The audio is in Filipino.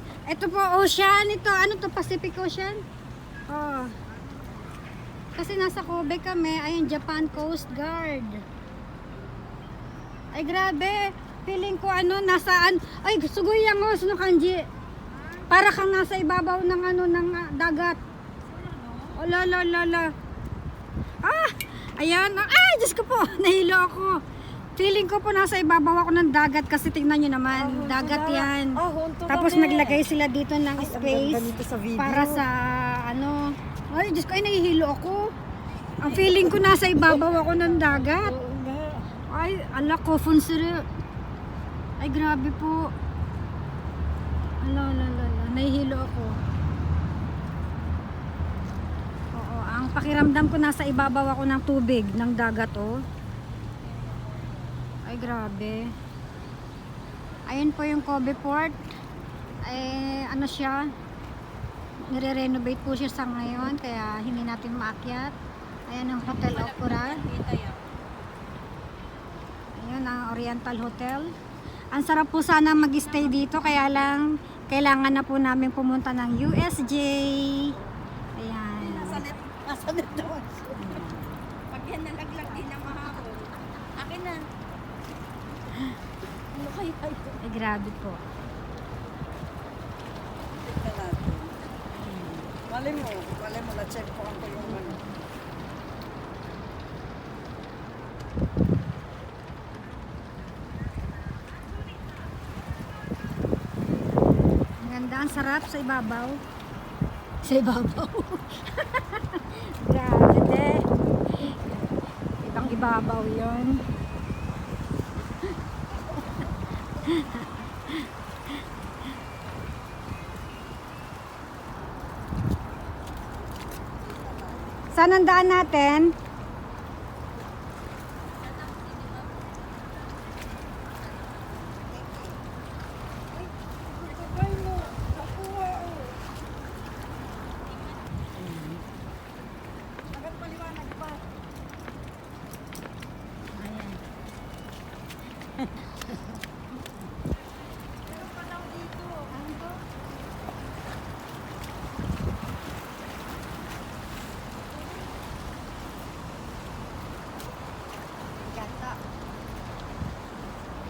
ito po ocean. Ito, ano to, Pacific Ocean? Oh. Kasi nasa Kobe kami. Ayun, Japan Coast Guard. Ay, grabe. Feeling ko ano, nasaan. Ay, suguyang o, no kanji. Para kang nasa ibabaw ng ano, ng dagat. Oh, la. Ah! Ayan. Ay, Diyos ko po. Nahilo ako. Feeling ko po nasa ibabaw ako ng dagat kasi tingnan nyo naman, dagat yan. Tapos naglagay sila dito ng space para sa ano. Ay, Diyos ko, ay nahihilo ako. Ang feeling ko nasa ibabaw ako ng dagat. Ay, ala ko, funsuru. Ay, grabe po. Ala, nahihilo ako. Oo, ang pakiramdam ko nasa ibabaw ako ng tubig, ng dagat, oh. Ay, grabe. Ayun po yung Kobe Port. Ay, ano siya, nire-renovate po siya sa ngayon, kaya hindi natin maakyat. Ayan ang Hotel Okura. Ayun ang Oriental Hotel. Ang sarap po sana mag-stay dito, kaya lang kailangan na po namin pumunta ng USJ. Ayan. Nasanit doon. Pag yan nalaglag din na mahapon. Akin na. Ano kayo kayo? Ay, grabe po. Tignan natin. Malay mo, na-check ko ako yung ano. Ang ganda, ang sarap sa ibabaw. Sa ibabaw. Grabe de. Ibang ibabaw yon. Saan ang daan natin?